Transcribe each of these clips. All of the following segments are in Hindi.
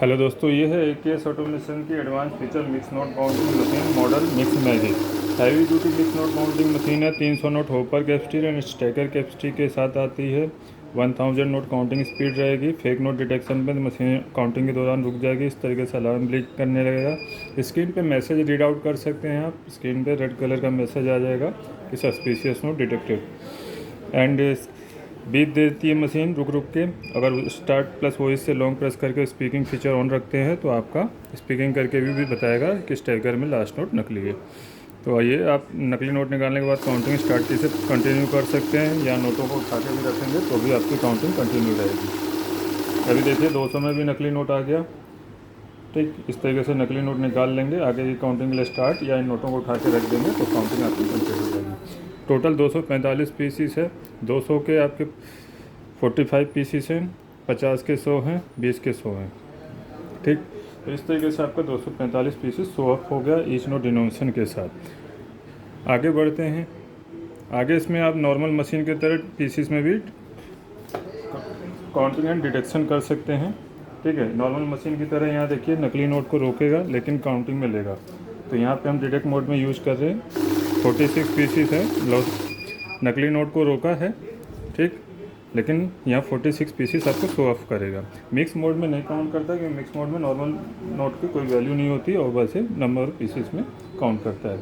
हेलो दोस्तों, ये है AKS ऑटोमेशन की advance feature mix note counting machine model mix magic. Heavy duty mix note counting machine है। 300 note hopper capacity and stacker capacity के साथ आती है। 1000 नोट काउंटिंग स्पीड रहेगी। फेक नोट डिटेक्शन पे मशीन काउंटिंग के दौरान रुक जाएगी। इस तरीके से अलार्म ब्लिंक करने लगेगा। स्क्रीन पे मैसेज रीड आउट कर सकते हैं आप। स्क्रीन पे रेड कलर का मैसेज आ जाएगा कि suspicious note detected and beep देती है मशीन रुक रुक के। अगर स्टार्ट प्लस वॉइस से लॉन्ग प्रेस करके स्पीकिंग फीचर ऑन रखते हैं तो आपका स्पीकिंग करके भी बताएगा कि स्टैकर में लास्ट नोट नकली है। तो आइए, आप नकली नोट निकालने के बाद काउंटिंग स्टार्ट से कंटिन्यू कर सकते हैं या नोटों को उठा के भी रखेंगे तो भी आपकी काउंटिंग कंटिन्यू रहेगी। अभी देखिए 200 में भी नकली नोट आ गया। ठीक इस तरीके से नकली नोट निकाल लेंगे। आगे की काउंटिंग के लिए स्टार्ट या इन नोटों को उठा के रख देंगे तो काउंटिंग आपकी कंप्लीट हो जाएगी। टोटल 245 पीसीस है। 200 के आपके 45 पीसीस हैं, 50 के 100 हैं, 20 के 100 हैं। ठीक, तो इस तरीके से आपका 245 पीसीस शो ऑफ हो गया ईच नोट डिनोमिनेशन के साथ। आगे बढ़ते हैं। आगे इसमें आप नॉर्मल मशीन की तरह पीसीस में भी काउंटिंग एंड डिटेक्शन कर सकते हैं। ठीक है, नॉर्मल मशीन की तरह यहाँ देखिए नकली नोट को रोकेगा लेकिन काउंटिंग में लेगा। तो यहाँ पे हम डिटेक्ट मोड में यूज़ कर रहे हैं। 46 पीसीस है। नकली नोट को रोका है, ठीक, लेकिन यहाँ 46 पीसीस आपको शो ऑफ करेगा। मिक्स मोड में नहीं काउंट करता क्योंकि मिक्स मोड में नॉर्मल नोट की कोई वैल्यू नहीं होती और बस नंबर ऑफ पीसीस में काउंट करता है।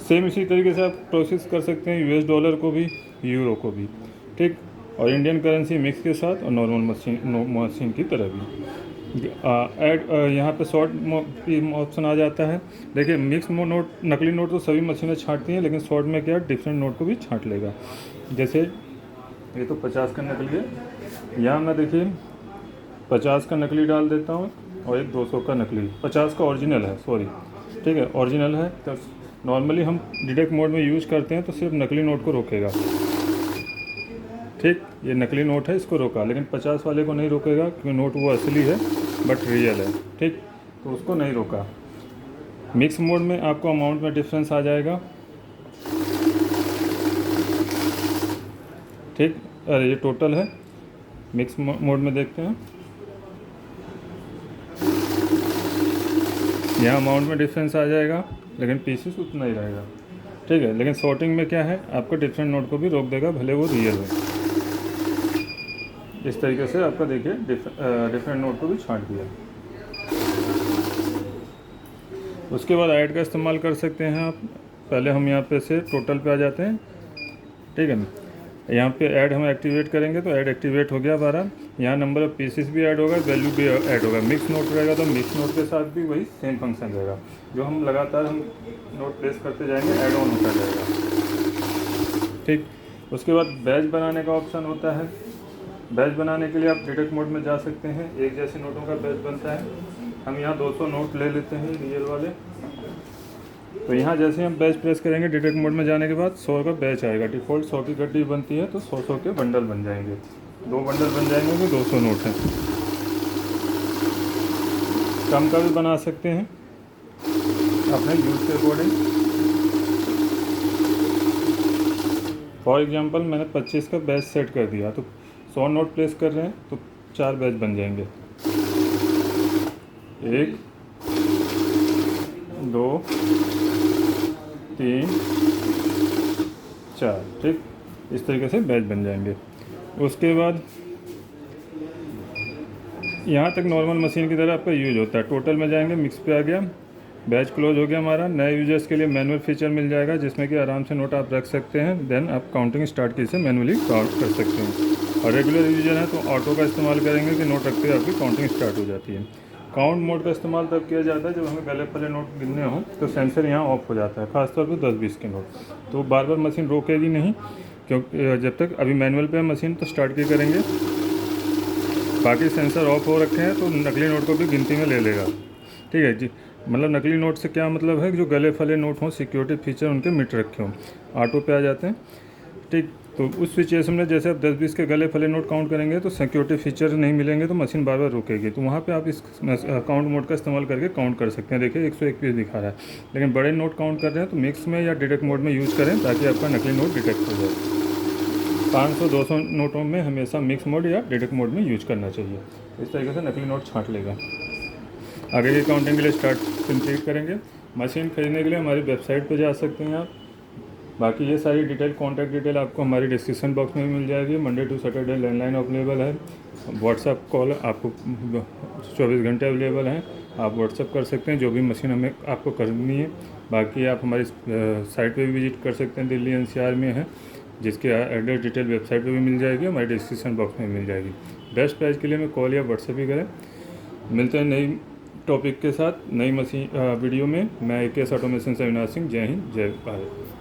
सेम इसी तरीके से आप प्रोसेस कर सकते हैं यूएस डॉलर को भी, यूरो को भी, ठीक, और इंडियन करेंसी मिक्स के साथ और नॉर्मल मशीन की तरह भी। ऐड यहाँ पे शॉर्ट ऑप्शन आ जाता है। देखिए मिक्स नोट नकली नोट तो सभी मशीनें छांटती हैं, लेकिन शॉर्ट में क्या डिफरेंट नोट को भी छांट लेगा। जैसे ये तो 50 का नकली है, यहाँ मैं देखिए 50 का नकली डाल देता हूँ और एक 200 का नकली, 50 का ओरिजिनल है, सॉरी, ठीक है ओरिजिनल है। तो नॉर्मली हम डिटेक्ट मोड में यूज़ करते हैं तो सिर्फ नकली नोट को रोकेगा। ठीक, ये नकली नोट है, इसको रोका, लेकिन 50 वाले को नहीं रोकेगा क्योंकि नोट वो असली है बट रियल है। ठीक, तो उसको नहीं रोका। मिक्स मोड में आपको अमाउंट में डिफरेंस आ जाएगा। ठीक, अरे ये टोटल है। मिक्स मोड में देखते हैं, यहाँ अमाउंट में डिफरेंस आ जाएगा लेकिन पीसेस उतना ही रहेगा। ठीक है, लेकिन सॉर्टिंग में क्या है, आपको डिफरेंट नोट को भी रोक देगा भले वो रियल हो। इस तरीके से आपका देखिए डिफरेंट नोट को भी छांट दिया। उसके बाद ऐड का इस्तेमाल कर सकते हैं आप। पहले हम यहाँ पे से टोटल पे आ जाते हैं। ठीक है, यहाँ पे ऐड हम एक्टिवेट करेंगे तो ऐड एक्टिवेट हो गया 12। यहाँ नंबर ऑफ पीसेस भी ऐड होगा, वैल्यू भी ऐड होगा। मिक्स नोट रहेगा तो मिक्स नोट के साथ भी वही सेम फंक्शन रहेगा। जो हम लगातार हम नोट प्लेस करते जाएंगे ऐड ऑन होता जाएगा। ठीक, उसके बाद बैच बनाने का ऑप्शन होता है। बैच बनाने के लिए आप डिटेक्ट मोड में जा सकते हैं। एक जैसे नोटों का बैच बनता है। हम यहाँ 200 नोट ले लेते हैं रियल वाले। तो यहाँ जैसे हम बैच प्रेस करेंगे डिटेक्ट मोड में जाने के बाद 100 का बैच आएगा। डिफ़ॉल्ट 100 की गड्डी बनती है तो 100 के बंडल बन जाएंगे। 2 बंडल बन जाएंगे तो 200 नोट हैं। कम का भी बना सकते हैं अपने यूज़ के अकॉर्डिंग। फॉर एग्जांपल मैंने 25 का बैच सेट कर दिया तो 100 नोट प्लेस कर रहे हैं तो 4 बैच बन जाएंगे। 1 2 3 4। ठीक, इस तरीके से बैच बन जाएंगे। उसके बाद यहाँ तक नॉर्मल मशीन की तरह आपका यूज होता है। टोटल में जाएंगे, मिक्स पे आ गया, बैच क्लोज हो गया हमारा। नए यूजर्स के लिए मैनुअल फीचर मिल जाएगा जिसमें कि आराम से नोट आप रख सकते हैं। देन आप काउंटिंग स्टार्ट की से मैनुअली काउंट कर सकते हैं। और रेगुलर यूजर है तो ऑटो का इस्तेमाल करेंगे कि नोट रखते ही आपकी काउंटिंग स्टार्ट हो जाती है। काउंट मोड का इस्तेमाल तब किया जाता है जब हमें गले पले नोट गिनने हों तो सेंसर यहाँ ऑफ हो जाता है, खासतौर पर 10-20 के नोट। तो बार बार मशीन रोकेगी नहीं, क्योंकि जब तक अभी मैनुअल पे मशीन तो स्टार्ट की करेंगे। बाकी सेंसर ऑफ हो रखे हैं तो नकली नोट को भी गिनती में ले लेगा। ठीक है जी, मतलब नकली नोट से क्या मतलब है कि जो गले फले नोट हों, सिक्योरिटी फीचर उनके मिट रखे हों, ऑटो पे आ जाते हैं। ठीक, तो उस सिचुएशन में जैसे आप 10-20 के गले फले नोट काउंट करेंगे तो सिक्योरिटी फीचर नहीं मिलेंगे तो मशीन बार बार रुकेगी। तो वहाँ पे आप इस काउंट मोड का इस्तेमाल करके काउंट कर सकते हैं। देखिए 101 पीस दिखा रहा है, लेकिन बड़े नोट काउंट कर रहे हैं तो मिक्स में या डिटेक्ट मोड में यूज़ करें ताकि आपका नकली नोट डिटेक्ट हो जाए। 500-200 नोटों में हमेशा मिक्स मोड या डिटेक्ट मोड में यूज करना चाहिए। इस तरीके से नकली नोट छांट लेगा। आगे की काउंटिंग के लिए स्टार्ट कंप्लीट करेंगे। मशीन खरीदने के लिए हमारी वेबसाइट पर जा सकते हैं आप। बाकी ये सारी डिटेल, कॉन्टैक्ट डिटेल आपको हमारी डिस्क्रिप्शन बॉक्स में मिल जाएगी। Monday to Saturday landline available है। व्हाट्सअप कॉल आपको 24 घंटे अवेलेबल हैं, आप व्हाट्सअप कर सकते हैं जो भी मशीन हमें आपको करनी है। बाकी आप हमारी साइट पे भी विजिट कर सकते हैं, दिल्ली एनसीआर में है, जिसके एड्रेस डिटेल वेबसाइट पे भी मिल जाएगी, हमारी डिस्क्रिप्शन बॉक्स में मिल जाएगी। बेस्ट प्राइस के लिए हमें कॉल या व्हाट्सएप ही करें। मिलते हैं नई टॉपिक के साथ नई मशीन वीडियो में। मैं AKS ऑटोमेशन से अविनाश सिंह। जय हिंद, जय भारत।